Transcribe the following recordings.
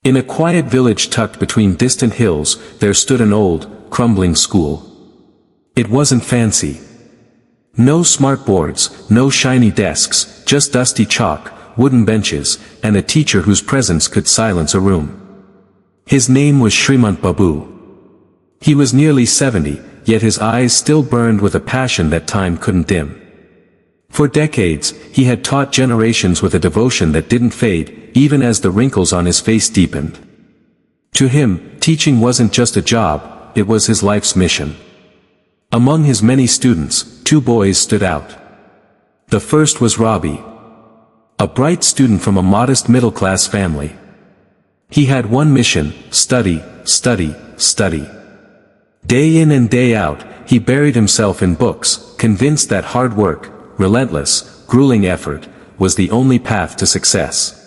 In a quiet village tucked between distant hills, there stood an old, crumbling school. It wasn't fancy. No smart boards, no shiny desks, just dusty chalk, wooden benches, and a teacher whose presence could silence a room. His name was Srimant Babu. He was nearly 70, yet his eyes still burned with a passion that time couldn't dim. For decades, he had taught generations with a devotion that didn't fade, even as the wrinkles on his face deepened. To him, teaching wasn't just a job, it was his life's mission. Among his many students, 2 boys stood out. The first was Robbie, a bright student from a modest middle-class family. He had one mission: study, study, study. Day in and day out, he buried himself in books, convinced that hard work, relentless, grueling effort, was the only path to success.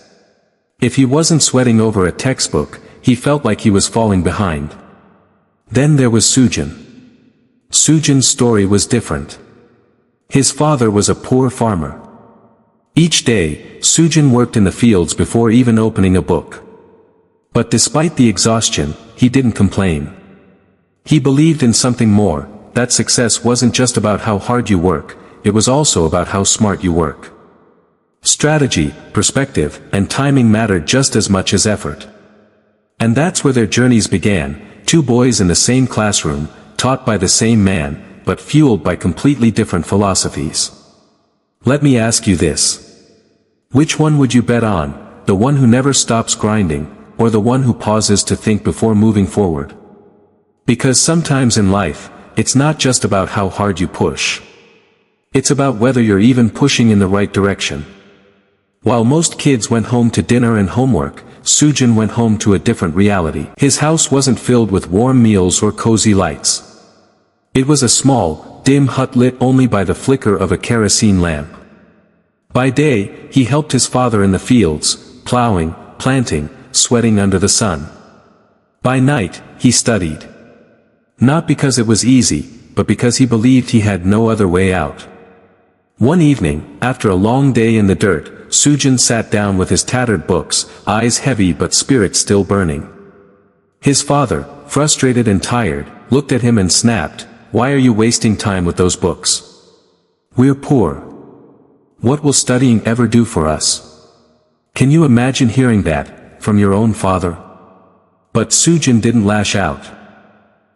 If he wasn't sweating over a textbook, he felt like he was falling behind. Then there was Sujin. Sujin's story was different. His father was a poor farmer. Each day, Sujin worked in the fields before even opening a book. But despite the exhaustion, he didn't complain. He believed in something more, that success wasn't just about how hard you work, it was also about how smart you work. Strategy, perspective, and timing mattered just as much as effort. And that's where their journeys began, 2 boys in the same classroom, taught by the same man, but fueled by completely different philosophies. Let me ask you this. Which one would you bet on, the one who never stops grinding, or the one who pauses to think before moving forward? Because sometimes in life, it's not just about how hard you push. It's about whether you're even pushing in the right direction. While most kids went home to dinner and homework, Sujin went home to a different reality. His house wasn't filled with warm meals or cozy lights. It was a small, dim hut lit only by the flicker of a kerosene lamp. By day, he helped his father in the fields, plowing, planting, sweating under the sun. By night, he studied. Not because it was easy, but because he believed he had no other way out. One evening, after a long day in the dirt, Sujin sat down with his tattered books, eyes heavy but spirit still burning. His father, frustrated and tired, looked at him and snapped, "Why are you wasting time with those books? We're poor. What will studying ever do for us?" Can you imagine hearing that, from your own father? But Sujin didn't lash out.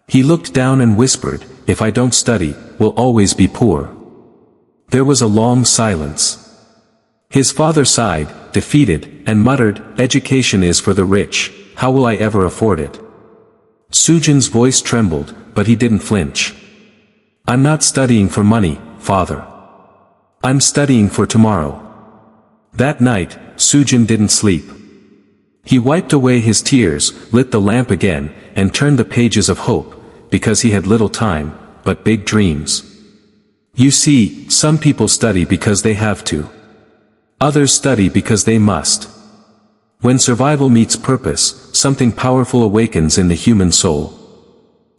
He looked down and whispered, "If I don't study, we'll always be poor." There was a long silence. His father sighed, defeated, and muttered, "Education is for the rich, how will I ever afford it?" Sujin's voice trembled, but he didn't flinch. "I'm not studying for money, father. I'm studying for tomorrow." That night, Sujin didn't sleep. He wiped away his tears, lit the lamp again, and turned the pages of hope, because he had little time, but big dreams. You see, some people study because they have to. Others study because they must. When survival meets purpose, something powerful awakens in the human soul.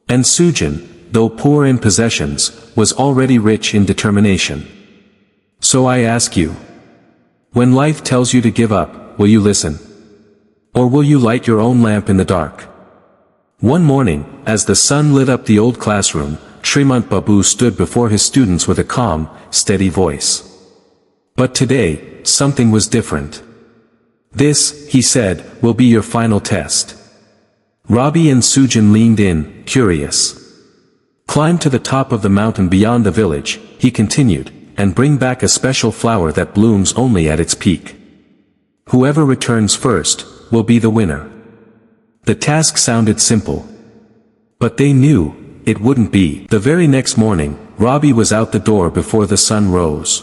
And Sujin, though poor in possessions, was already rich in determination. So I ask you, when life tells you to give up, will you listen? Or will you light your own lamp in the dark? One morning, as the sun lit up the old classroom, Srimant Babu stood before his students with a calm, steady voice. But today, something was different. "This," he said, "will be your final test." Robbie and Sujin leaned in, curious. "Climb to the top of the mountain beyond the village," he continued, "and bring back a special flower that blooms only at its peak. Whoever returns first, will be the winner." The task sounded simple. But they knew, it wouldn't be. The very next morning, Robbie was out the door before the sun rose.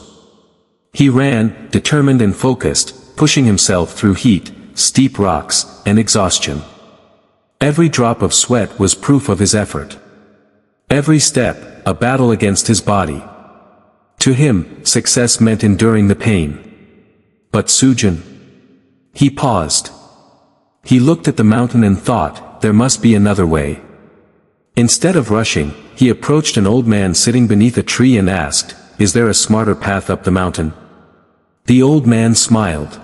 He ran, determined and focused, pushing himself through heat, steep rocks, and exhaustion. Every drop of sweat was proof of his effort. Every step, a battle against his body. To him, success meant enduring the pain. But Sujin? He paused. He looked at the mountain and thought, there must be another way. Instead of rushing, he approached an old man sitting beneath a tree and asked, "Is there a smarter path up the mountain?" The old man smiled.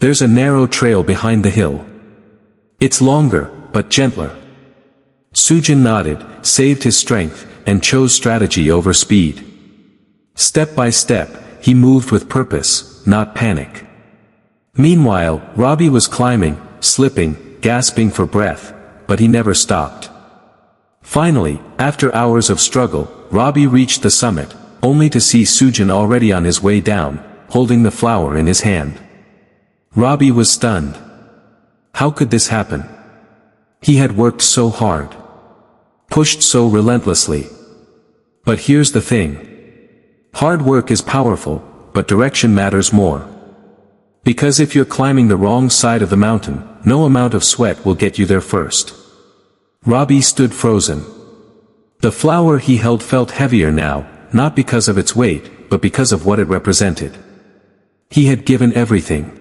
"There's a narrow trail behind the hill. It's longer, but gentler. Sujin nodded, saved his strength, and chose strategy over speed. Step by step, he moved with purpose, not panic. Meanwhile, Robbie was climbing, slipping, gasping for breath, but he never stopped. Finally, after hours of struggle, Robbie reached the summit, only to see Sujin already on his way down, holding the flower in his hand. Robbie was stunned. How could this happen? He had worked so hard. Pushed so relentlessly. But here's the thing. Hard work is powerful, but direction matters more. Because if you're climbing the wrong side of the mountain, no amount of sweat will get you there first. Robbie stood frozen. The flower he held felt heavier now, not because of its weight, but because of what it represented. He had given everything.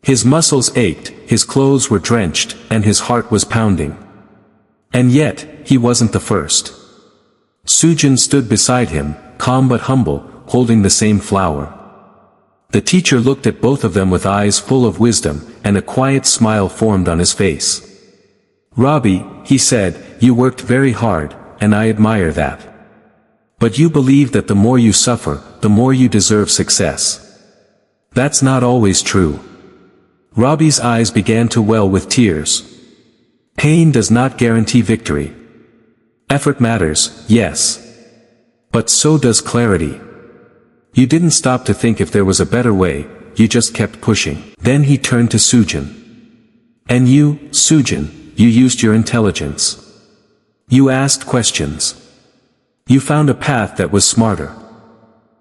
His muscles ached, his clothes were drenched, and his heart was pounding. And yet, he wasn't the first. Sujin stood beside him, calm but humble, holding the same flower. The teacher looked at both of them with eyes full of wisdom, and a quiet smile formed on his face. Robbie, he said, you worked very hard, and I admire that. But you believe that the more you suffer, the more you deserve success. That's not always true. Robbie's eyes began to well with tears. Pain does not guarantee victory. Effort matters, yes. But so does clarity. You didn't stop to think if there was a better way, you just kept pushing. Then he turned to Sujin. And you, Sujin, you used your intelligence. You asked questions. You found a path that was smarter.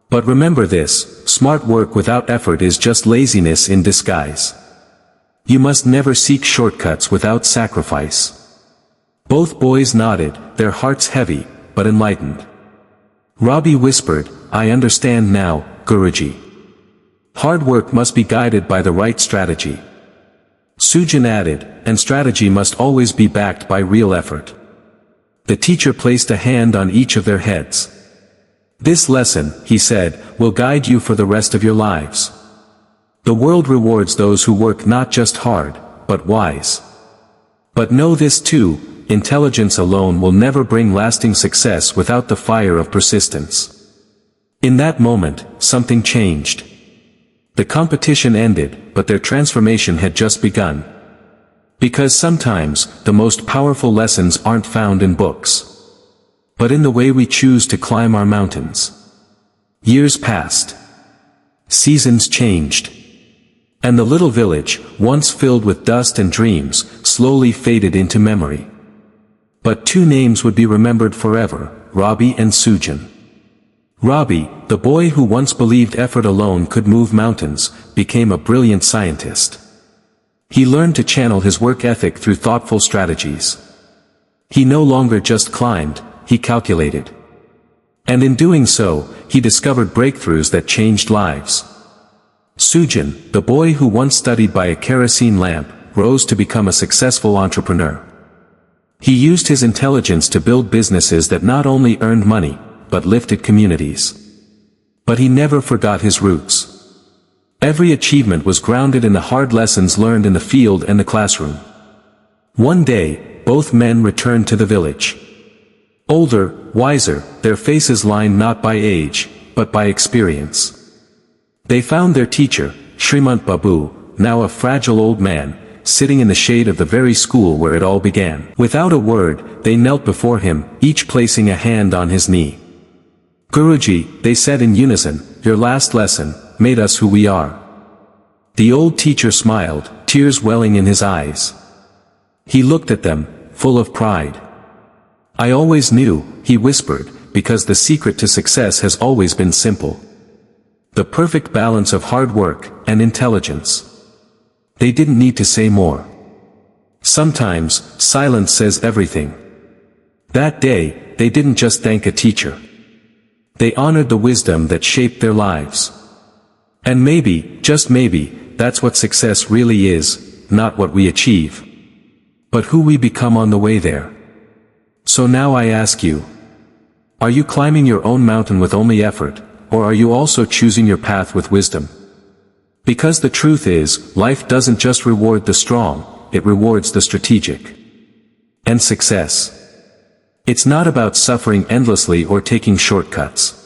But remember this, smart work without effort is just laziness in disguise. You must never seek shortcuts without sacrifice. Both boys nodded, their hearts heavy, but enlightened. Robbie whispered, I understand now, Guruji. Hard work must be guided by the right strategy. Sujin added, and strategy must always be backed by real effort. The teacher placed a hand on each of their heads. This lesson, he said, will guide you for the rest of your lives. The world rewards those who work not just hard, but wise. But know this too, intelligence alone will never bring lasting success without the fire of persistence. In that moment, something changed. The competition ended, but their transformation had just begun. Because sometimes, the most powerful lessons aren't found in books, but in the way we choose to climb our mountains. Years passed. Seasons changed. And the little village, once filled with dust and dreams, slowly faded into memory. But two names would be remembered forever, Robbie and Sujin. Robbie, the boy who once believed effort alone could move mountains, became a brilliant scientist. He learned to channel his work ethic through thoughtful strategies. He no longer just climbed, he calculated. And in doing so, he discovered breakthroughs that changed lives. Sujin, the boy who once studied by a kerosene lamp, rose to become a successful entrepreneur. He used his intelligence to build businesses that not only earned money, but lifted communities. But he never forgot his roots. Every achievement was grounded in the hard lessons learned in the field and the classroom. One day, both men returned to the village. Older, wiser, their faces lined not by age, but by experience. They found their teacher, Srimant Babu, now a fragile old man, sitting in the shade of the very school where it all began. Without a word, they knelt before him, each placing a hand on his knee. Guruji, they said in unison, your last lesson made us who we are. The old teacher smiled, tears welling in his eyes. He looked at them, full of pride. I always knew, he whispered, because the secret to success has always been simple. The perfect balance of hard work and intelligence. They didn't need to say more. Sometimes, silence says everything. That day, they didn't just thank a teacher. They honored the wisdom that shaped their lives. And maybe, just maybe, that's what success really is, not what we achieve, but who we become on the way there. So now I ask you, are you climbing your own mountain with only effort, or are you also choosing your path with wisdom? Because the truth is, life doesn't just reward the strong, it rewards the strategic. And success. It's not about suffering endlessly or taking shortcuts.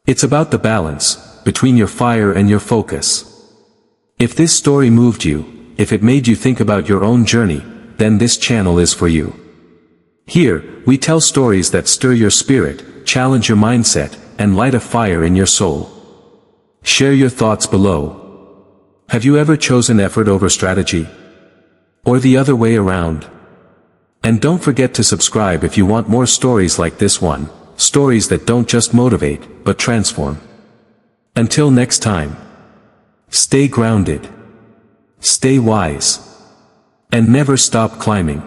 It's about the balance between your fire and your focus. If this story moved you, if it made you think about your own journey, then this channel is for you. Here, we tell stories that stir your spirit, challenge your mindset, and light a fire in your soul. Share your thoughts below. Have you ever chosen effort over strategy? Or the other way around? And don't forget to subscribe if you want more stories like this one, stories that don't just motivate, but transform. Until next time, stay grounded, stay wise, and never stop climbing.